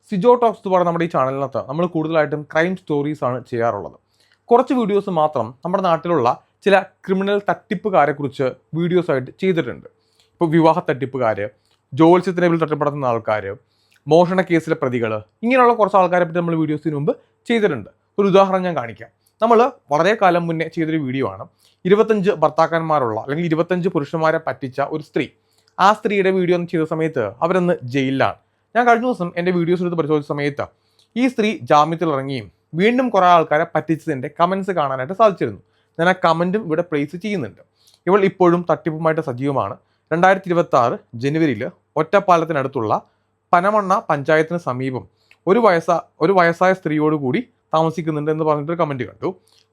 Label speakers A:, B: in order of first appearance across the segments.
A: Sijo talks എന്ന് പറയുന്ന നമ്മുടെ ഈ ചാനലിനകത്ത് നമ്മൾ കൂടുതലായിട്ടും ക്രൈം സ്റ്റോറീസ് ആണ് ചെയ്യാറുള്ളത്. കുറച്ച് വീഡിയോസ് മാത്രം നമ്മുടെ നാട്ടിലുള്ള ചില ക്രിമിനൽ തട്ടിപ്പുകാരെ കുറിച്ച് വീഡിയോസ് ആയിട്ട് ചെയ്തിട്ടുണ്ട്. ഇപ്പോൾ വിവാഹ തട്ടിപ്പുകാർ, ജോത്സ്യത്തിനെ വിൽ തട്ടിപ്പെടുത്തുന്ന ആൾക്കാർ, മോഷണ കേസിലെ പ്രതികൾ, ഇങ്ങനെയുള്ള കുറച്ച് ആൾക്കാരെ പറ്റി നമ്മൾ വീഡിയോസിന് മുമ്പ് ചെയ്തിട്ടുണ്ട്. ഒരു ഉദാഹരണം ഞാൻ കാണിക്കാം. നമ്മൾ വളരെ കാലം മുന്നേ ചെയ്തൊരു വീഡിയോ ആണ് 25 ഭർത്താക്കന്മാരുള്ള അല്ലെങ്കിൽ 25 പുരുഷന്മാരെ പറ്റിച്ച ഒരു സ്ത്രീ. ആ സ്ത്രീയുടെ വീഡിയോ ചെയ്ത സമയത്ത് അവരന്ന് ജയിലിലാണ്. ഞാൻ കഴിഞ്ഞ ദിവസം എൻ്റെ വീഡിയോസ് എടുത്ത് പരിശോധിച്ച സമയത്ത് ഈ സ്ത്രീ ജാമ്യത്തിൽ ഇറങ്ങിയും വീണ്ടും കുറേ ആൾക്കാരെ പറ്റിച്ചതിൻ്റെ കമൻസ് കാണാനായിട്ട് സാധിച്ചിരുന്നു. ഞാൻ ആ കമൻറ്റും ഇവിടെ പ്ലേസ് ചെയ്യുന്നുണ്ട്. ഇവൾ ഇപ്പോഴും തട്ടിപ്പുമായിട്ട് സജീവമാണ്. 2026 ജനുവരിയിൽ ഒറ്റപ്പാലത്തിനടുത്തുള്ള പനമണ്ണ പഞ്ചായത്തിന് സമീപം ഒരു വയസ്സായ സ്ത്രീയോട് കൂടി താമസിക്കുന്നുണ്ട് എന്ന് പറഞ്ഞിട്ടൊരു കമൻറ്റ് കണ്ടു.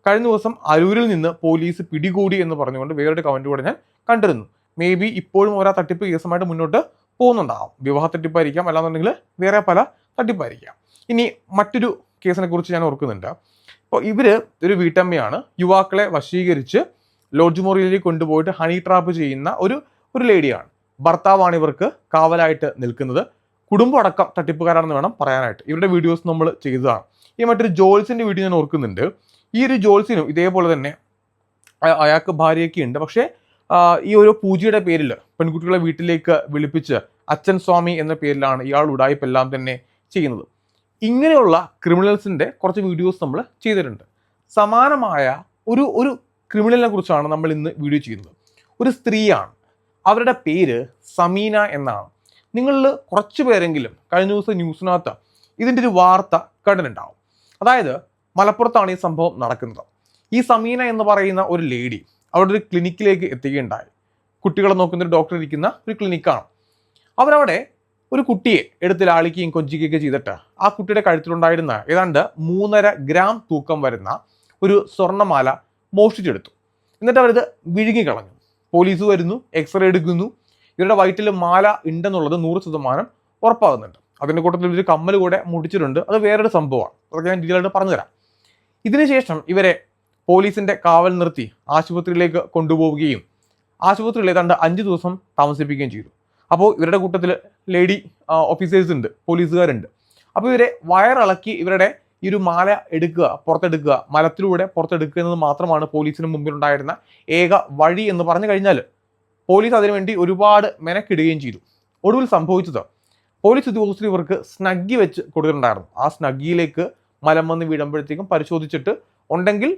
A: കഴിഞ്ഞ ദിവസം അരൂരിൽ നിന്ന് പോലീസ് പിടികൂടി എന്ന് പറഞ്ഞുകൊണ്ട് വേറൊരു കമൻറ്റ് കൂടെ ഞാൻ കണ്ടിരുന്നു. മേ ബി ഇപ്പോഴും ഓരോ തട്ടിപ്പ് കേസുമായിട്ട് മുന്നോട്ട് പോകുന്നുണ്ടാവും. വിവാഹ തട്ടിപ്പായിരിക്കാം, അല്ലാന്നുണ്ടെങ്കിൽ വേറെ പല തട്ടിപ്പായിരിക്കാം. ഇനി മറ്റൊരു കേസിനെ കുറിച്ച് ഞാൻ ഓർക്കുന്നുണ്ട്. അപ്പോൾ ഇവർ ഒരു വീട്ടമ്മയാണ്. യുവാക്കളെ വശീകരിച്ച് ലോഡ്ജ് മുറിയിലേക്ക് കൊണ്ടുപോയിട്ട് ഹണി ട്രാപ്പ് ചെയ്യുന്ന ഒരു ലേഡിയാണ്. ഭർത്താവാണ് ഇവർക്ക് കാവലായിട്ട് നിൽക്കുന്നത്. കുടുംബം അടക്കം തട്ടിപ്പുകാരാണെന്ന് വേണം പറയാനായിട്ട്. ഇവരുടെ വീഡിയോസ് നമ്മൾ ചെയ്തതാണ്. ഈ മറ്റൊരു ജോൾസിൻ്റെ വീഡിയോ ഞാൻ ഓർക്കുന്നുണ്ട്. ഈ ഒരു ജോൾസിനും ഇതേപോലെ തന്നെ അയാൾക്ക് ഭാര്യയൊക്കെ ഉണ്ട്. പക്ഷേ ഈ ഒരു പൂജയുടെ പേരിൽ പെൺകുട്ടികളെ വീട്ടിലേക്ക് വിളിപ്പിച്ച് അച്ഛൻ സ്വാമി എന്ന പേരിലാണ് ഇയാൾ ഉടായ്പെല്ലാം തന്നെ ചെയ്യുന്നത്. ഇങ്ങനെയുള്ള ക്രിമിനൽസിൻ്റെ കുറച്ച് വീഡിയോസ് നമ്മൾ ചെയ്തിട്ടുണ്ട്. സമാനമായ ഒരു ക്രിമിനലിനെ കുറിച്ചാണ് നമ്മൾ ഇന്ന് വീഡിയോ ചെയ്യുന്നത്. ഒരു സ്ത്രീയാണ്. അവരുടെ പേര് സമീന എന്നാണ്. നിങ്ങളിൽ കുറച്ച് പേരെങ്കിലും കഴിഞ്ഞ ദിവസം ന്യൂസിനകത്ത് ഇതിൻ്റെ ഒരു വാർത്ത കണ്ടിട്ടുണ്ടാവും. അതായത് മലപ്പുറത്താണ് ഈ സംഭവം നടക്കുന്നത്. ഈ സമീന എന്ന് പറയുന്ന ഒരു ലേഡി അവിടെ ഒരു ക്ലിനിക്കിലേക്ക് എത്തുകയുണ്ടായി. കുട്ടികളെ നോക്കുന്ന ഒരു ഡോക്ടർ ഇരിക്കുന്ന ഒരു ക്ലിനിക്കാണ്. അവരവിടെ ഒരു കുട്ടിയെ എടുത്ത് ലാളിക്കുകയും കൊഞ്ചിക്കുകയൊക്കെ ചെയ്തിട്ട് ആ കുട്ടിയുടെ കഴുത്തിലുണ്ടായിരുന്ന ഏതാണ്ട് 3.5 ഗ്രാം തൂക്കം വരുന്ന ഒരു സ്വർണ്ണമാല മോഷ്ടിച്ചെടുത്തു. എന്നിട്ട് അവരിത് വിഴുങ്ങിക്കളഞ്ഞു. പോലീസ് വരുന്നു, എക്സ്റേ എടുക്കുന്നു. ഇവരുടെ വയറ്റിൽ മാല ഉണ്ടെന്നുള്ളത് 100% ഉറപ്പാകുന്നുണ്ട്. അതിൻ്റെ കൂട്ടത്തിൽ ഒരു കമ്മൽ കൂടെ മുടിച്ചിട്ടുണ്ട്. അത് വേറൊരു സംഭവമാണ്. അതൊക്കെ ഞാൻ ഡീറ്റെയിൽ ആയിട്ട് പറഞ്ഞുതരാം. ഇതിനുശേഷം ഇവരെ പോലീസിന്റെ കാവൽ നിർത്തി ആശുപത്രിയിലേക്ക് കൊണ്ടുപോവുകയും ആശുപത്രിയിൽ ഏതാണ്ട് 5 ദിവസം താമസിപ്പിക്കുകയും ചെയ്തു. അപ്പോൾ ഇവരുടെ കൂട്ടത്തിൽ ലേഡി ഓഫീസേഴ്സ് ഉണ്ട്, പോലീസുകാരുണ്ട്. അപ്പോൾ ഇവരെ വയറിളക്കി ഇവരുടെ ഈ ഒരു മാല പുറത്തെടുക്കുക, മലത്തിലൂടെ പുറത്തെടുക്കുക എന്നത് മാത്രമാണ് പോലീസിന് മുമ്പിലുണ്ടായിരുന്ന ഏക വഴി എന്ന് പറഞ്ഞു കഴിഞ്ഞാൽ പോലീസ് അതിനുവേണ്ടി ഒരുപാട് മെനക്കിടുകയും ചെയ്തു. ഒടുവിൽ സംഭവിച്ചത് പോലീസ് ഉദ്യോഗസ്ഥർ ഇവർക്ക് സ്നഗ്ഗി വെച്ച് കൊടുത്തിട്ടുണ്ടായിരുന്നു. ആ സ്നഗ്ഗിയിലേക്ക് മലം വന്ന് വീഴുമ്പോഴത്തേക്കും പരിശോധിച്ചിട്ട് ഉണ്ടെങ്കിൽ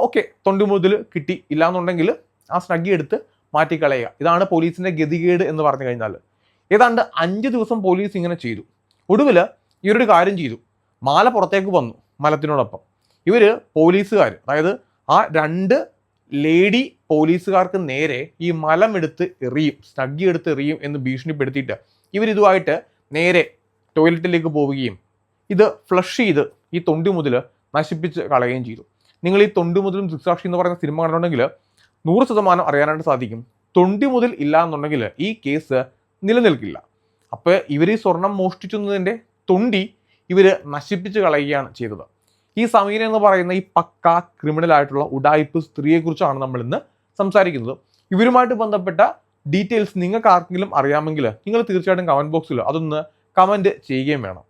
A: ഓക്കെ, തൊണ്ടി മുതൽ കിട്ടി, ഇല്ലാന്നുണ്ടെങ്കിൽ ആ സ്നഗ്ഗി എടുത്ത് മാറ്റിക്കളയുക. ഇതാണ് പോലീസിന്റെ ഗതികേട് എന്ന് പറഞ്ഞു കഴിഞ്ഞാൽ. ഏതാണ്ട് 5 ദിവസം പോലീസ് ഇങ്ങനെ ചെയ്തു. ഒടുവിൽ ഇവരൊരു കാര്യം ചെയ്തു. മാല പുറത്തേക്ക് വന്നു മലത്തിനോടൊപ്പം. ഇവര് പോലീസുകാർ, അതായത് ആ 2 ലേഡി പോലീസുകാർക്ക് നേരെ ഈ മലം എടുത്ത് എറിയും, സ്നഗ്ഗി എടുത്ത് എറിയും എന്ന് ഭീഷണിപ്പെടുത്തിയിട്ട് ഇവരിതുമായിട്ട് നേരെ ടോയ്ലറ്റിലേക്ക് പോവുകയും ഇത് ഫ്ലഷ് ചെയ്ത് ഈ തൊണ്ടി മുതൽ നശിപ്പിച്ച് കളയുകയും ചെയ്തു. നിങ്ങൾ ഈ തൊണ്ടി മുതലും ദൃക്സാക്ഷി എന്ന് പറയുന്ന സിനിമ കണ്ടിട്ടുണ്ടെങ്കിൽ 100% അറിയാനായിട്ട് സാധിക്കും. തൊണ്ടി മുതൽ ഇല്ല എന്നുണ്ടെങ്കിൽ ഈ കേസ് നിലനിൽക്കില്ല. അപ്പോൾ ഇവർ ഈ സ്വർണം മോഷ്ടിച്ചതിൻ്റെ തൊണ്ടി ഇവർ നശിപ്പിച്ച് കളയുകയാണ് ചെയ്തത്. ഈ സമീന എന്ന് പറയുന്ന ഈ പക്ക ക്രിമിനലായിട്ടുള്ള ഉഡായിപ്പ് സ്ത്രീയെക്കുറിച്ചാണ് നമ്മൾ ഇന്ന് സംസാരിക്കുന്നത്. ഇവരുമായിട്ട് ബന്ധപ്പെട്ട ഡീറ്റെയിൽസ് നിങ്ങൾക്ക് ആർക്കെങ്കിലും അറിയാമെങ്കിൽ നിങ്ങൾ തീർച്ചയായിട്ടും കമൻറ്റ് ബോക്സിൽ അതൊന്ന് കമൻറ്റ് ചെയ്യുകയും വേണം.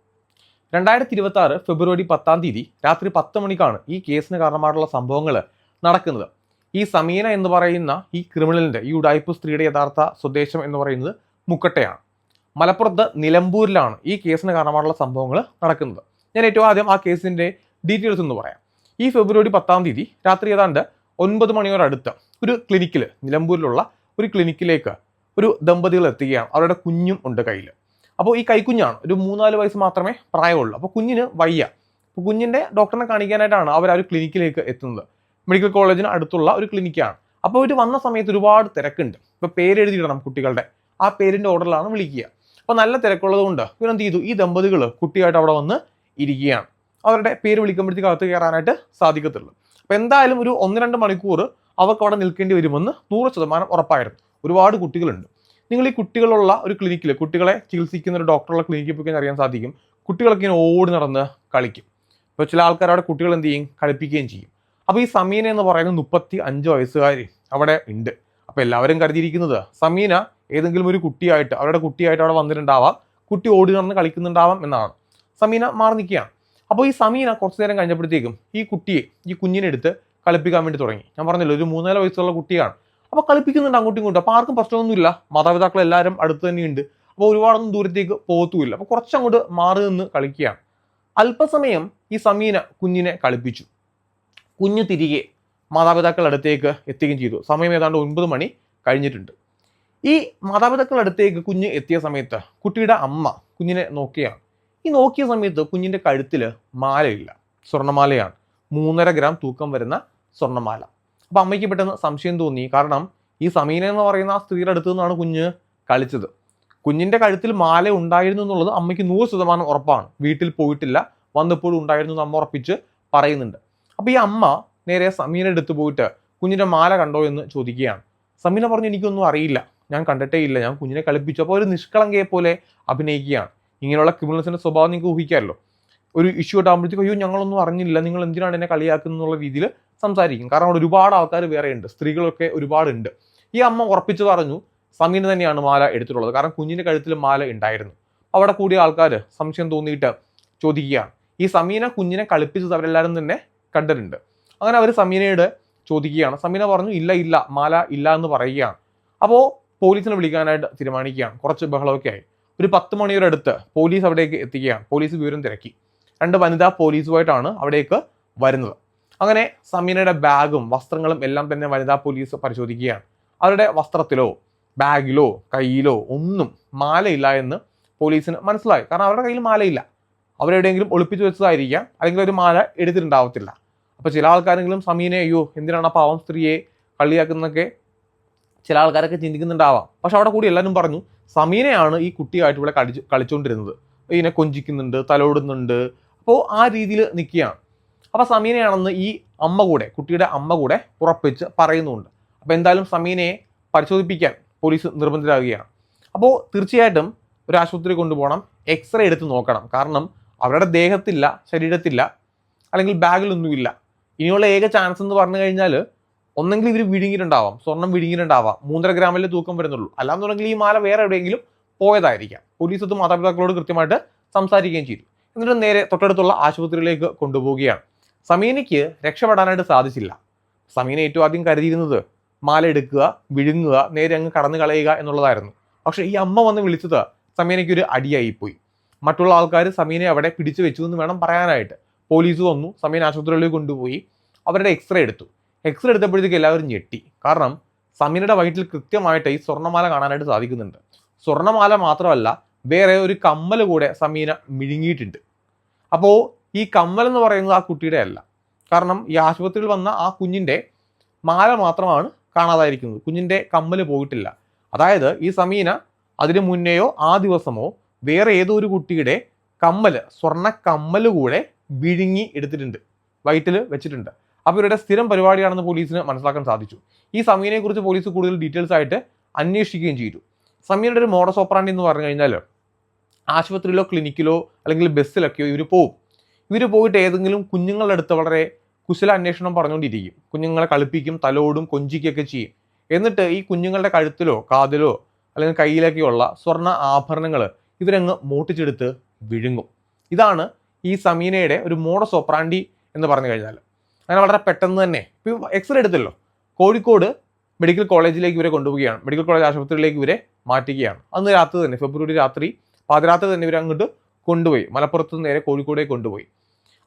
A: 2026 ഫെബ്രുവരി 10 രാത്രി 10 മണിക്കാണ് ഈ കേസിന് കാരണമായിട്ടുള്ള സംഭവങ്ങൾ നടക്കുന്നത്. ഈ സമീന എന്ന് പറയുന്ന ഈ ക്രിമിനലിൻ്റെ, ഈ ഉഡായിപ്പ് സ്ത്രീയുടെ യഥാർത്ഥ സ്വദേശം എന്ന് പറയുന്നത് മുക്കട്ടയാണ്. മലപ്പുറത്ത് നിലമ്പൂരിലാണ് ഈ കേസിന് കാരണമായിട്ടുള്ള സംഭവങ്ങൾ നടക്കുന്നത്. ഞാൻ ഏറ്റവും ആദ്യം ആ കേസിൻ്റെ ഡീറ്റെയിൽസ് എന്ന് പറയാം. ഈ ഫെബ്രുവരി 10 രാത്രി ഏതാണ്ട് 9 മണിയോടടുത്ത് ഒരു ക്ലിനിക്കിൽ, നിലമ്പൂരിലുള്ള ഒരു ക്ലിനിക്കിലേക്ക് ഒരു ദമ്പതികൾ എത്തുകയാണ്. അവരുടെ കുഞ്ഞും ഉണ്ട് കയ്യിൽ. അപ്പോൾ ഈ കൈക്കുഞ്ഞാണ്, ഒരു 3-4 വയസ്സ് മാത്രമേ പ്രായമുള്ളൂ. അപ്പോൾ കുഞ്ഞിന് വയ്യ. അപ്പോൾ കുഞ്ഞിൻ്റെ ഡോക്ടറിനെ കാണിക്കാനായിട്ടാണ് അവർ ആ ഒരു ക്ലിനിക്കിലേക്ക് എത്തുന്നത്. മെഡിക്കൽ കോളേജിന് അടുത്തുള്ള ഒരു ക്ലിനിക്കാണ്. അപ്പോൾ ഇവർ വന്ന സമയത്ത് ഒരുപാട് തിരക്കുണ്ട്. ഇപ്പോൾ പേരെഴുതിയിടണം കുട്ടികളുടെ, ആ പേരിൻ്റെ ഓർഡറിലാണ് വിളിക്കുക. അപ്പോൾ നല്ല തിരക്കുള്ളത് കൊണ്ട് ഇവരെന്ത് ചെയ്തു, ഈ ദമ്പതികൾ കുട്ടിയായിട്ട് അവിടെ വന്ന് ഇരിക്കുകയാണ്. അവരുടെ പേര് വിളിക്കുമ്പോഴത്തേക്ക് അകത്ത് കയറാനായിട്ട് സാധിക്കത്തുള്ളൂ. അപ്പോൾ എന്തായാലും ഒരു 1-2 മണിക്കൂർ അവർക്ക് അവിടെ നിൽക്കേണ്ടി വരുമെന്ന് 100% ഉറപ്പായിരുന്നു. ഒരുപാട് കുട്ടികളുണ്ട്. നിങ്ങൾ ഈ കുട്ടികളുള്ള ഒരു ക്ലിനിക്കിൽ, കുട്ടികളെ ചികിത്സിക്കുന്ന ഒരു ഡോക്ടറുള്ള ക്ലിനിക്കിൽ പോയി അറിയാൻ സാധിക്കും. കുട്ടികളൊക്കെ ഇങ്ങനെ ഓടി നടന്ന് കളിക്കും. ഇപ്പോൾ ചില ആൾക്കാർ അവിടെ കുട്ടികൾ എന്ത് ചെയ്യും, കളിപ്പിക്കുകയും ചെയ്യും. അപ്പോൾ ഈ സമീന എന്ന് പറയുന്നത് 35 വയസ്സുകാർ അവിടെ ഉണ്ട്. അപ്പോൾ എല്ലാവരും കരുതിയിരിക്കുന്നത് സമീന ഏതെങ്കിലും ഒരു കുട്ടിയായിട്ട്, അവരുടെ കുട്ടിയായിട്ട് അവിടെ വന്നിട്ടുണ്ടാവാം, കുട്ടി ഓടി നടന്ന് കളിക്കുന്നുണ്ടാവാം എന്നാണ്. സമീന മാറി നിൽക്കുകയാണ്. അപ്പോൾ ഈ സമീന കുറച്ചു നേരം കഴിഞ്ഞപ്പോഴത്തേക്കും ഈ കുഞ്ഞിനെ എടുത്ത് കളിപ്പിക്കാൻ വേണ്ടി തുടങ്ങി. ഞാൻ പറഞ്ഞല്ലോ, ഒരു 3-4 വയസ്സുള്ള കുട്ടിയാണ്. അപ്പോൾ കളിപ്പിക്കുന്നുണ്ട് അങ്ങോട്ടും ഇങ്ങോട്ടും. അപ്പോൾ ആർക്കും പ്രശ്നമൊന്നുമില്ല, മാതാപിതാക്കൾ എല്ലാവരും അടുത്ത് തന്നെയുണ്ട്. അപ്പോൾ ഒരുപാടൊന്നും ദൂരത്തേക്ക് പോകത്തുമില്ല. അപ്പോൾ കുറച്ചങ്ങോട്ട് മാറി നിന്ന് കളിക്കുകയാണ്. അല്പസമയം ഈ സമീന കുഞ്ഞിനെ കളിപ്പിച്ചു. കുഞ്ഞ് തിരികെ മാതാപിതാക്കളുടെ അടുത്തേക്ക് എത്തുകയും ചെയ്തു. സമയം ഏതാണ്ട് 9 മണി കഴിഞ്ഞിട്ടുണ്ട്. ഈ മാതാപിതാക്കളുടെ അടുത്തേക്ക് കുഞ്ഞ് എത്തിയ സമയത്ത് കുട്ടിയുടെ അമ്മ കുഞ്ഞിനെ നോക്കിയാണ്. ഈ നോക്കിയ സമയത്ത് കുഞ്ഞിൻ്റെ കഴുത്തിൽ മാലയില്ല, സ്വർണ്ണമാലയാണ്. 3.5 ഗ്രാം തൂക്കം വരുന്ന സ്വർണ്ണമാല. അപ്പോൾ അമ്മയ്ക്ക് പെട്ടെന്ന് സംശയം തോന്നി. കാരണം ഈ സമീന എന്ന് പറയുന്ന ആ സ്ത്രീയുടെ അടുത്ത് നിന്നാണ് കുഞ്ഞ് കളിച്ചത്. കുഞ്ഞിൻ്റെ കഴുത്തിൽ മാല ഉണ്ടായിരുന്നു എന്നുള്ളത് അമ്മയ്ക്ക് 100% ഉറപ്പാണ്. വീട്ടിൽ പോയിട്ടില്ല, വന്നപ്പോഴും ഉണ്ടായിരുന്നു എന്ന് അമ്മ ഉറപ്പിച്ച് പറയുന്നുണ്ട്. അപ്പോൾ ഈ അമ്മ നേരെ സമീന എടുത്ത് പോയിട്ട് കുഞ്ഞിൻ്റെ മാല കണ്ടോ എന്ന് ചോദിക്കുകയാണ്. സമീന പറഞ്ഞു, എനിക്കൊന്നും അറിയില്ല, ഞാൻ കണ്ടിട്ടേ ഇല്ല, ഞാൻ കുഞ്ഞിനെ കളിപ്പിച്ചു. അപ്പോൾ ഒരു നിഷ്കളങ്കയെ പോലെ അഭിനയിക്കുകയാണ്. ഇങ്ങനെയുള്ള ക്രിമിനൽസിൻ്റെ സ്വഭാവം നിങ്ങൾക്ക് ഊഹിക്കാമല്ലോ. ഒരു ഇഷ്യൂ ഇട്ടാകുമ്പോഴത്തേക്കും അയ്യോ ഞങ്ങളൊന്നും അറിഞ്ഞില്ല, നിങ്ങൾ എന്തിനാണ് എന്നെ കളിയാക്കുന്നത് എന്നുള്ള രീതിയിൽ സംസാരിക്കും. കാരണം അവിടെ ഒരുപാട് ആൾക്കാർ വേറെയുണ്ട്, സ്ത്രീകളൊക്കെ ഒരുപാടുണ്ട്. ഈ അമ്മ ഉറപ്പിച്ച് പറഞ്ഞു സമീന തന്നെയാണ് മാല എടുത്തിട്ടുള്ളത്. കാരണം കുഞ്ഞിൻ്റെ കഴുത്തിൽ മാല ഉണ്ടായിരുന്നു. അവിടെ കൂടിയ ആൾക്കാർ സംശയം തോന്നിയിട്ട് ചോദിക്കുകയാണ്. ഈ സമീന കുഞ്ഞിനെ കളിപ്പിച്ചത് അവരെല്ലാവരും തന്നെ കണ്ടിട്ടുണ്ട്. അങ്ങനെ അവർ സമീനയോട് ചോദിക്കുകയാണ്. സമീന പറഞ്ഞു ഇല്ല മാല ഇല്ല എന്ന് പറയുകയാണ്. അപ്പോൾ പോലീസിനെ വിളിക്കാനായിട്ട് തീരുമാനിക്കുകയാണ്. കുറച്ച് ബഹളമൊക്കെ ആയി. ഒരു 10 മണിയുടെ അടുത്ത് പോലീസ് അവിടേക്ക് എത്തുകയാണ്. പോലീസ് വിവരം തിരക്കി. 2 വനിതാ പോലീസുമായിട്ടാണ് അവിടേക്ക് വരുന്നത്. അങ്ങനെ സമീനയുടെ ബാഗും വസ്ത്രങ്ങളും എല്ലാം തന്നെ വനിതാ പോലീസ് പരിശോധിക്കുകയാണ്. അവരുടെ വസ്ത്രത്തിലോ ബാഗിലോ കയ്യിലോ ഒന്നും മാലയില്ല എന്ന് പോലീസിന് മനസ്സിലായി. കാരണം അവരുടെ കയ്യിൽ മാലയില്ല, അവരെവിടെയെങ്കിലും ഒളിപ്പിച്ചു വെച്ചതായിരിക്കാം, അല്ലെങ്കിൽ ഒരു മാല എടുത്തിട്ടുണ്ടാവത്തില്ല. അപ്പോൾ ചില ആൾക്കാരെങ്കിലും സമീനെ അയ്യോ എന്തിനാണ് ആ പാവം സ്ത്രീയെ കളിയാക്കുന്നതൊക്കെ ചില ആൾക്കാരൊക്കെ ചിന്തിക്കുന്നുണ്ടാവാം. പക്ഷെ അവിടെ കൂടി എല്ലാവരും പറഞ്ഞു സമീനയാണ് ഈ കുട്ടിയായിട്ട് ഇവിടെ കളിച്ചുകൊണ്ടിരുന്നത്, ഇതിനെ കൊഞ്ചിക്കുന്നുണ്ട്, തലോടുന്നുണ്ട്. അപ്പോൾ ആ രീതിയിൽ നിൽക്കുകയാണ്. അപ്പോൾ സമീനയാണെന്ന് ഈ അമ്മ കൂടെ, കുട്ടിയുടെ അമ്മ കൂടെ ഉറപ്പിച്ച് പറയുന്നുണ്ട്. അപ്പോൾ എന്തായാലും സമീനയെ പരിശോധിപ്പിക്കാൻ പോലീസ് നിർബന്ധിതരാകുകയാണ്. അപ്പോൾ തീർച്ചയായിട്ടും ഒരു ആശുപത്രി കൊണ്ടുപോകണം, എക്സ്റേ എടുത്ത് നോക്കണം. കാരണം അവരുടെ ദേഹത്തില്ല, ശരീരത്തില്ല, അല്ലെങ്കിൽ ബാഗിലൊന്നുമില്ല. ഇനിയുള്ള ഏക ചാൻസ് എന്ന് പറഞ്ഞു കഴിഞ്ഞാൽ ഒന്നെങ്കിൽ ഇവർ വിഴുങ്ങിയിട്ടുണ്ടാവാം, സ്വർണം വിഴുങ്ങിയിട്ടുണ്ടാവാം. 3.5 ഗ്രാമിലെ തൂക്കം വരുന്നുള്ളൂ. അല്ലാന്നുണ്ടെങ്കിൽ ഈ മാല വേറെ എവിടെയെങ്കിലും പോയതായിരിക്കാം. പോലീസ് അത് മാതാപിതാക്കളോട് കൃത്യമായിട്ട് സംസാരിക്കുകയും ചെയ്തു. എന്നിട്ട് നേരെ തൊട്ടടുത്തുള്ള ആശുപത്രിയിലേക്ക് കൊണ്ടുപോവുകയാണ്. സമീനയ്ക്ക് രക്ഷപ്പെടാനായിട്ട് സാധിച്ചില്ല. സമീന ഏറ്റവും ആദ്യം കരുതിയിരുന്നത് മാല എടുക്കുക, വിഴുങ്ങുക, നേരെ അങ്ങ് കടന്നു കളയുക എന്നുള്ളതായിരുന്നു. പക്ഷെ ഈ അമ്മ വന്ന് വിളിച്ചത് സമീനയ്ക്കൊരു അടിയായിപ്പോയി. മറ്റുള്ള ആൾക്കാർ സമീനയെ അവിടെ പിടിച്ചു വെച്ചു എന്ന് വേണം പറയാനായിട്ട്. പോലീസ് വന്നു, സമീന ആശുപത്രിയിലേക്ക് കൊണ്ടുപോയി. അവരുടെ എക്സ്റേ എടുത്തു. എക്സ്റേ എടുത്തപ്പോഴത്തേക്ക് എല്ലാവരും ഞെട്ടി. കാരണം സമീനയുടെ വയറ്റിൽ കൃത്യമായിട്ട് ഈ സ്വർണ്ണമാല കാണാനായിട്ട് സാധിക്കുന്നുണ്ട്. സ്വർണ്ണമാല മാത്രമല്ല, വേറെ ഒരു കമ്മൽ കൂടെ സമീന മിഴുങ്ങിയിട്ടുണ്ട്. അപ്പോൾ ഈ കമ്മൽ എന്ന് പറയുന്നത് ആ കുട്ടിയുടെ അല്ല. കാരണം ഈ ആശുപത്രിയിൽ വന്ന ആ കുഞ്ഞിൻ്റെ മാല മാത്രമാണ് കാണാതായിരിക്കുന്നത്, കുഞ്ഞിൻ്റെ കമ്മൽ പോയിട്ടില്ല. അതായത് ഈ സമീന അതിന് മുന്നെയോ ആ ദിവസമോ വേറെ ഏതോ ഒരു കുട്ടിയുടെ കമ്മൽ, സ്വർണ്ണ കമ്മൽ കൂടെ വിഴുങ്ങി എടുത്തിട്ടുണ്ട്, വയറ്റിൽ വെച്ചിട്ടുണ്ട്. അപ്പോൾ ഇവരുടെ സ്ഥിരം പരിപാടിയാണെന്ന് പോലീസിന് മനസ്സിലാക്കാൻ സാധിച്ചു. ഈ സമീനയെക്കുറിച്ച് പോലീസ് കൂടുതൽ ഡീറ്റെയിൽസ് ആയിട്ട് അന്വേഷിക്കുകയും ചെയ്തു. സമീനയുടെ ഒരു മോഡസ് ഓപ്പറാൻഡി എന്ന് പറഞ്ഞു കഴിഞ്ഞാൽ ആശുപത്രിയിലോ ക്ലിനിക്കിലോ അല്ലെങ്കിൽ ബസ്സിലൊക്കെയോ ഇവർ പോവും. ഇവർ പോയിട്ട് ഏതെങ്കിലും കുഞ്ഞുങ്ങളുടെ അടുത്ത് വളരെ കുശല അന്വേഷണം പറഞ്ഞുകൊണ്ടിരിക്കും. കുഞ്ഞുങ്ങളെ കളിപ്പിക്കും, തലോടും, കൊഞ്ചിക്കുകയൊക്കെ ചെയ്യും. എന്നിട്ട് ഈ കുഞ്ഞുങ്ങളുടെ കഴുത്തിലോ കാതിലോ അല്ലെങ്കിൽ കയ്യിലൊക്കെയുള്ള സ്വർണ്ണ ആഭരണങ്ങൾ ഇവരങ്ങ് മോട്ടിച്ചെടുത്ത് വിഴുങ്ങും. ഇതാണ് ഈ സമീനയുടെ ഒരു മോഡസ് ഓപ്പറാൻഡി എന്ന് പറഞ്ഞു കഴിഞ്ഞാൽ. അങ്ങനെ വളരെ പെട്ടെന്ന് തന്നെ ഇപ്പോൾ എക്സ്റേ എടുത്തല്ലോ, കോഴിക്കോട് മെഡിക്കൽ കോളേജിലേക്ക് ഇവരെ കൊണ്ടുപോവുകയാണ്. മെഡിക്കൽ കോളേജ് ആശുപത്രിയിലേക്ക് ഇവരെ മാറ്റുകയാണ്. അന്ന് രാത്രി തന്നെ, ഫെബ്രുവരി രാത്രി പാതിരാത്രി തന്നെ ഇവരെ അങ്ങോട്ട് കൊണ്ടുപോയി. മലപ്പുറത്ത് നേരെ കോഴിക്കോടേക്ക് കൊണ്ടുപോയി.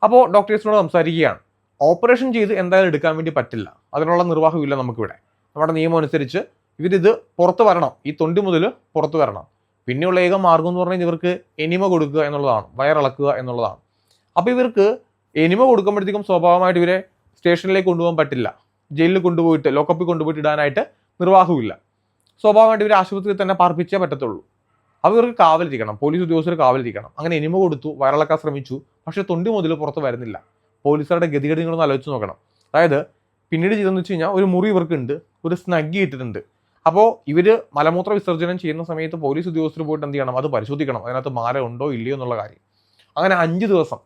A: അപ്പോൾ ഡോക്ടേഴ്സിനോട് സംസാരിക്കുകയാണ്. ഓപ്പറേഷൻ ചെയ്ത് എന്തായാലും എടുക്കാൻ വേണ്ടി പറ്റില്ല, അതിനുള്ള നിർവാഹമില്ല നമുക്കിവിടെ. നമ്മുടെ നിയമം അനുസരിച്ച് ഇവരിത് പുറത്ത് വരണം, ഈ തൊണ്ടി മുതൽ പുറത്ത് വരണം. പിന്നെയുള്ള ഏക മാർഗം എന്ന് പറഞ്ഞാൽ ഇവർക്ക് എനിമ കൊടുക്കുക എന്നുള്ളതാണ്, വയറിളക്കുക എന്നുള്ളതാണ്. അപ്പോൾ ഇവർക്ക് എനിമ കൊടുക്കുമ്പോഴത്തേക്കും സ്വാഭാവികമായിട്ട് ഇവരെ സ്റ്റേഷനിലേക്ക് കൊണ്ടുപോകാൻ പറ്റില്ല. ജയിലിൽ കൊണ്ടുപോയിട്ട് ലോക്കപ്പിൽ കൊണ്ടുപോയിട്ട് ഇടാനായിട്ട് നിർവാഹമില്ല. സ്വാഭാവികമായിട്ട് ഇവർ ആശുപത്രിയിൽ തന്നെ പാർപ്പിച്ചേ പറ്റത്തുള്ളൂ. അപ്പോൾ ഇവർക്ക് കാവലിരിക്കണം, പോലീസ് ഉദ്യോഗസ്ഥർ കാവലിരിക്കണം. അങ്ങനെ എനിമ കൊടുത്തു, വയറിളക്കാൻ ശ്രമിച്ചു, പക്ഷേ തൊണ്ടി മുതൽ പുറത്ത് വരുന്നില്ല. പോലീസുകാരുടെ ഗതികേട് നിങ്ങളൊന്ന് ആലോചിച്ച് നോക്കണം. അതായത് പിന്നീട് ചെയ്തെന്ന് വെച്ച് കഴിഞ്ഞാൽ ഒരു മുറി ഇവർക്കുണ്ട്, ഒരു സ്നഗ്ഗി ഇട്ടിട്ടുണ്ട്. അപ്പോൾ ഇവർ മലമൂത്ര വിസർജനം ചെയ്യുന്ന സമയത്ത് പോലീസ് ഉദ്യോഗസ്ഥർ പോയിട്ട് എന്ത് ചെയ്യണം, അത് പരിശോധിക്കണം, അതിനകത്ത് മാല ഉണ്ടോ ഇല്ലയോ എന്നുള്ള കാര്യം. അങ്ങനെ 5 ദിവസം,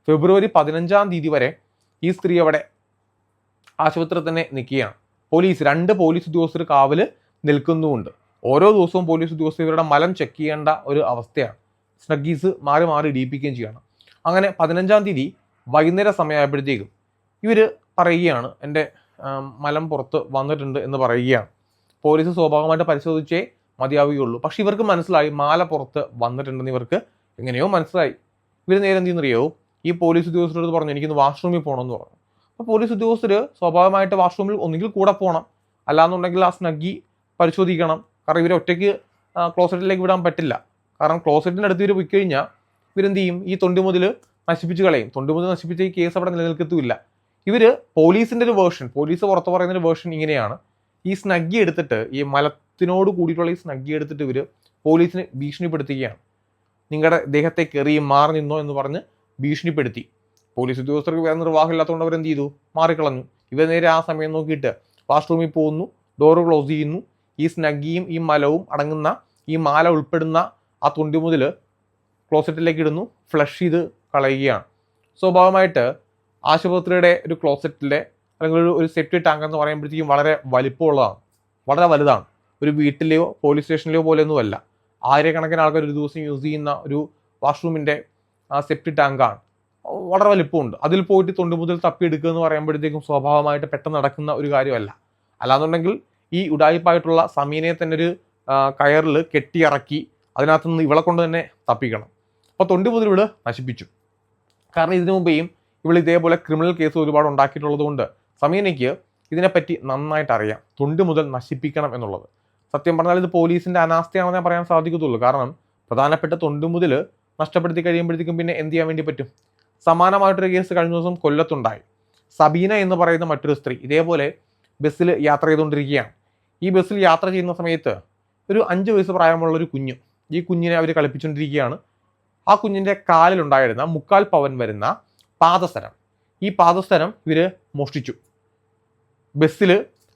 A: ഫെബ്രുവരി 15-ാം തീയതി വരെ ഈ സ്ത്രീ അവിടെ ആശുപത്രിയിൽ തന്നെ നിൽക്കുകയാണ്. 2 പോലീസ് ഉദ്യോഗസ്ഥർ കാവൽ നിൽക്കുന്നുമുണ്ട്. ഓരോ ദിവസവും പോലീസ് ഉദ്യോഗസ്ഥർ ഇവരുടെ മലം ചെക്ക് ചെയ്യേണ്ട ഒരു അവസ്ഥയാണ്. സ്നഗ്ഗീസ് മാറി മാറി ഇടിയിപ്പിക്കുകയും ചെയ്യണം. അങ്ങനെ 15-ാം തീയതി വൈകുന്നേര സമയമായപ്പോഴത്തേക്കും ഇവർ പറയുകയാണ് എൻ്റെ മലം പുറത്ത് വന്നിട്ടുണ്ട് എന്ന് പറയുകയാണ്. പോലീസ് സ്വാഭാവികമായിട്ട് പരിശോധിച്ചേ മതിയാവുകയുള്ളൂ. പക്ഷെ ഇവർക്ക് മനസ്സിലായി മാല പുറത്ത് വന്നിട്ടുണ്ടെന്ന് ഇവർക്ക് എങ്ങനെയോ മനസ്സിലായി. ഇവർ നേരെ എന്ത് ചെയ്യുന്നറിയോ, ഈ പോലീസ് ഉദ്യോഗസ്ഥരോട് പറഞ്ഞു എനിക്കിന്ന് വാഷ്റൂമിൽ പോകണമെന്ന് പറഞ്ഞു. അപ്പോൾ പോലീസ് ഉദ്യോഗസ്ഥർ സ്വാഭാവികമായിട്ട് വാഷ്റൂമിൽ ഒന്നുകിൽ കൂടെ പോകണം, അല്ലാന്നുണ്ടെങ്കിൽ ആ സ്നഗ്ഗി പരിശോധിക്കണം. കാരണം ഇവരെ ഒറ്റയ്ക്ക് ക്ലോസറ്റിലേക്ക് വിടാൻ പറ്റില്ല. കാരണം ക്ലോസറ്റിൻ്റെ അടുത്ത് ഇവർ പോയി കഴിഞ്ഞാൽ ഇവരെന്ത് ചെയ്യും, ഈ തൊണ്ടിമുതൽ നശിപ്പിച്ച് കളയും. തൊണ്ടിമുതൽ നശിപ്പിച്ച ഈ കേസ് അവിടെ നിലനിൽക്കത്തുമില്ല. ഇവര് പോലീസിന്റെ ഒരു വേർഷൻ, പോലീസ് പുറത്ത് പറയുന്ന ഒരു വേർഷൻ ഇങ്ങനെയാണ്, ഈ സ്നഗ്ഗി എടുത്തിട്ട്, ഈ മലത്തിനോട് കൂടിയിട്ടുള്ള ഈ സ്നഗ്ഗി എടുത്തിട്ട് ഇവര് പോലീസിനെ ഭീഷണിപ്പെടുത്തുകയാണ്. നിങ്ങളുടെ ദേഹത്തേക്ക് എറിയും, മാറി നിന്നോ എന്ന് പറഞ്ഞ് ഭീഷണിപ്പെടുത്തി. പോലീസ് ഉദ്യോഗസ്ഥർക്ക് വേറെ നിർവാഹമില്ലാത്തതുകൊണ്ട് അവരെന്ത് ചെയ്തു, മാറിക്കളഞ്ഞു. ഇവർ നേരെ ആ സമയം നോക്കിയിട്ട് വാഷ്റൂമിൽ പോകുന്നു, ഡോറ് ക്ലോസ് ചെയ്യുന്നു, ഈ സ്നഗ്ഗിയും ഈ മലവും അടങ്ങുന്ന ഈ മാല ഉൾപ്പെടുന്ന ആ തൊണ്ടിമുതൽ ക്ലോസറ്റിലേക്ക് ഇടുന്നു, ഫ്ലഷ് ചെയ്ത് കളയുകയാണ്. സ്വാഭാവികമായിട്ട് ആശുപത്രിയുടെ ഒരു ക്ലോസറ്റിലെ അല്ലെങ്കിൽ ഒരു സെപ്റ്റി ടാങ്ക് എന്ന് പറയുമ്പോഴത്തേക്കും വളരെ വലിപ്പമുള്ളതാണ്, വളരെ വലുതാണ്. ഒരു വീട്ടിലെയോ പോലീസ് സ്റ്റേഷനിലെയോ പോലെയൊന്നുമല്ല. ആയിരക്കണക്കിന് ആൾക്കാർ ഒരു ദിവസം യൂസ് ചെയ്യുന്ന ഒരു വാഷ്റൂമിൻ്റെ സെപ്റ്റി ടാങ്കാണ്, വളരെ വലിപ്പമുണ്ട്. അതിൽ പോയിട്ട് തൊണ്ടുമുതൽ തപ്പിയെടുക്കുക എന്ന് പറയുമ്പോഴത്തേക്കും സ്വാഭാവികമായിട്ട് പെട്ടെന്ന് നടക്കുന്ന ഒരു കാര്യമല്ല. അല്ലാന്നുണ്ടെങ്കിൽ ഈ ഉഡായിപ്പായിട്ടുള്ള സമീനയെ തന്നെ ഒരു കയറിൽ കെട്ടിയിറക്കി അതിനകത്തുനിന്ന് ഇവളെ കൊണ്ട് തന്നെ തപ്പിക്കണം. അപ്പോൾ തൊണ്ടുമുതൽ ഇവള് നശിപ്പിച്ചു. കാരണം ഇതിനു മുമ്പേയും ഇവൾ ഇതേപോലെ ക്രിമിനൽ കേസ് ഒരുപാട് ഉണ്ടാക്കിയിട്ടുള്ളത് കൊണ്ട് സമീനയ്ക്ക് ഇതിനെപ്പറ്റി നന്നായിട്ട് അറിയാം, തൊണ്ടുമുതൽ നശിപ്പിക്കണം എന്നുള്ളത്. സത്യം പറഞ്ഞാൽ ഇത് പോലീസിന്റെ അനാസ്ഥയാണെന്ന് പറയാൻ സാധിക്കത്തുള്ളൂ. കാരണം പ്രധാനപ്പെട്ട തൊണ്ടുമുതൽ നഷ്ടപ്പെടുത്തി കഴിയുമ്പോഴത്തേക്കും പിന്നെ എന്ത് ചെയ്യാൻ വേണ്ടി പറ്റും. സമാനമായിട്ടൊരു കേസ് കഴിഞ്ഞ ദിവസം കൊല്ലത്തുണ്ടായി. സബീന എന്ന് പറയുന്ന മറ്റൊരു സ്ത്രീ ഇതേപോലെ ബസ്സിൽ യാത്ര ചെയ്തുകൊണ്ടിരിക്കുകയാണ്. ഈ ബസ്സിൽ യാത്ര ചെയ്യുന്ന സമയത്ത് ഒരു 5 വയസ്സ് പ്രായമുള്ള ഒരു കുഞ്ഞ്, ഈ കുഞ്ഞിനെ അവർ കളിപ്പിച്ചുകൊണ്ടിരിക്കുകയാണ്. ആ കുഞ്ഞിൻ്റെ കാലിലുണ്ടായിരുന്ന 3/4 പവൻ വരുന്ന പാദസരം, ഈ പാദസരം ഇവർ മോഷ്ടിച്ചു. ബസ്സിൽ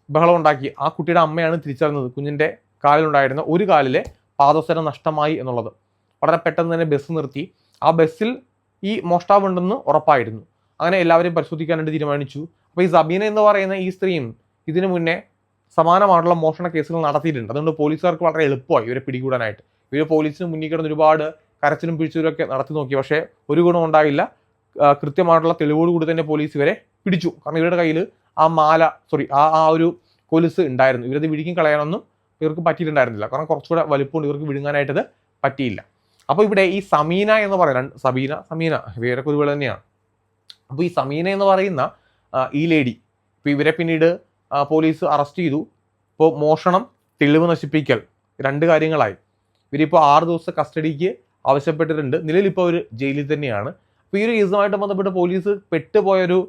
A: ബഹളം ഉണ്ടാക്കി. ആ കുട്ടിയുടെ അമ്മയാണ് തിരിച്ചറിഞ്ഞത് കുഞ്ഞിൻ്റെ കാലിലുണ്ടായിരുന്ന ഒരു കാലിലെ പാദസരം നഷ്ടമായി എന്നുള്ളത്. വളരെ പെട്ടെന്ന് തന്നെ ബസ് നിർത്തി. ആ ബസ്സിൽ ഈ മോഷ്ടാവുണ്ടെന്ന് ഉറപ്പായിരുന്നു. അങ്ങനെ എല്ലാവരെയും പരിശോധിക്കാനായിട്ട് തീരുമാനിച്ചു. അപ്പോൾ ഈ സബീന എന്ന് പറയുന്ന ഈ സ്ത്രീയും ഇതിനു മുന്നേ സമാനമായിട്ടുള്ള മോഷണ കേസുകൾ നടത്തിയിട്ടുണ്ട്. അതുകൊണ്ട് പോലീസുകാർക്ക് വളരെ എളുപ്പമായി ഇവരെ പിടികൂടാനായിട്ട്. ഇവർ പോലീസിന് മുന്നിൽ കിടന്ന് ഒരുപാട് കരച്ചിലും പിടിച്ചവരൊക്കെ നടത്തി നോക്കി. പക്ഷേ ഒരു ഗുണം ഉണ്ടായില്ല. കൃത്യമായിട്ടുള്ള തെളിവോടുകൂടി തന്നെ പോലീസ് ഇവരെ പിടിച്ചു. കാരണം ഇവരുടെ കയ്യിൽ ആ മാല ആ ഒരു കൊലുസ് ഉണ്ടായിരുന്നു. ഇവരത് വിഴുങ്ങി കളയാനൊന്നും ഇവർക്ക് പറ്റിയിട്ടുണ്ടായിരുന്നില്ല. കാരണം കുറച്ചുകൂടെ വലുപ്പമുണ്ട്, ഇവർക്ക് വിഴുങ്ങാനായിട്ടത് പറ്റിയില്ല. അപ്പോൾ ഇവിടെ ഈ സമീന എന്ന് പറയുന്ന സമീന വേറെ കുരുകൾ തന്നെയാണ്. അപ്പോൾ ഈ സമീന എന്ന് പറയുന്ന ഈ ലേഡി, ഇപ്പോൾ ഇവരെ പിന്നീട് പോലീസ് അറസ്റ്റ് ചെയ്തു. ഇപ്പോൾ മോഷണം, തെളിവ് നശിപ്പിക്കൽ, 2 കാര്യങ്ങളായി. ഇവരിപ്പോൾ 6 ദിവസത്തെ കസ്റ്റഡിക്ക് ആവശ്യപ്പെട്ടിട്ടുണ്ട്. നിലവിൽ ഇപ്പോൾ അവർ ജയിലിൽ തന്നെയാണ്. അപ്പോൾ ഈ ഒരു കേസുമായിട്ട് ബന്ധപ്പെട്ട് പോലീസ് പെട്ടുപോയൊരു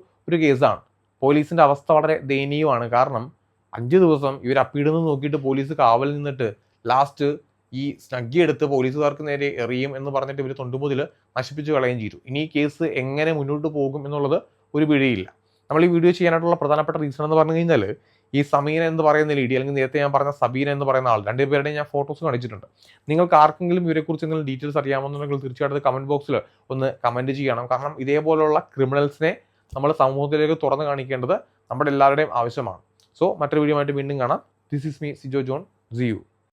A: കേസാണ്. പോലീസിൻ്റെ അവസ്ഥ വളരെ ദയനീയമാണ്. കാരണം 5 ദിവസം ഇവർ അപ്പീടുന്ന് നോക്കിയിട്ട് പോലീസ് കാവലിൽ നിന്നിട്ട് ലാസ്റ്റ് ഈ സ്നഗ്ഗി എടുത്ത് പോലീസുകാർക്ക് നേരെ എറിയും എന്ന് പറഞ്ഞിട്ട് ഇവർ തൊണ്ടുമുതൽ നശിപ്പിച്ച് കളയുകയും ചെയ്തു. ഇനി ഈ കേസ് എങ്ങനെ മുന്നോട്ട് പോകും എന്നുള്ളത് ഒരു പിടിയില്ല. നമ്മൾ ഈ വീഡിയോ ചെയ്യാനായിട്ടുള്ള പ്രധാനപ്പെട്ട റീസൺ എന്ന് പറഞ്ഞു കഴിഞ്ഞാൽ ഈ സമീന എന്ന് പറയുന്ന ലേഡി, അല്ലെങ്കിൽ നേരത്തെ ഞാൻ പറഞ്ഞ സബീന എന്ന് പറയുന്ന ആൾ, 2 പേരുടെയും ഞാൻ ഫോട്ടോസ് കാണിച്ചിട്ടുണ്ട്. നിങ്ങൾക്ക് ആർക്കെങ്കിലും ഇവരെക്കുറിച്ച് എന്തെങ്കിലും ഡീറ്റെയിൽസ് അറിയാമെന്നുണ്ടെങ്കിൽ തീർച്ചയായിട്ടും കമൻറ്റ് ബോക്സിൽ ഒന്ന് കമൻറ്റ് ചെയ്യണം. കാരണം ഇതേപോലുള്ള ക്രിമിനൽസിനെ നമ്മൾ സമൂഹത്തിലേക്ക് തുറന്നു കാണിക്കേണ്ടത് നമ്മുടെ എല്ലാവരുടെയും ആവശ്യമാണ്. സോ മറ്റൊരു വീഡിയോ ആയിട്ട് വീണ്ടും കാണാം. This is me Sijo John. See you.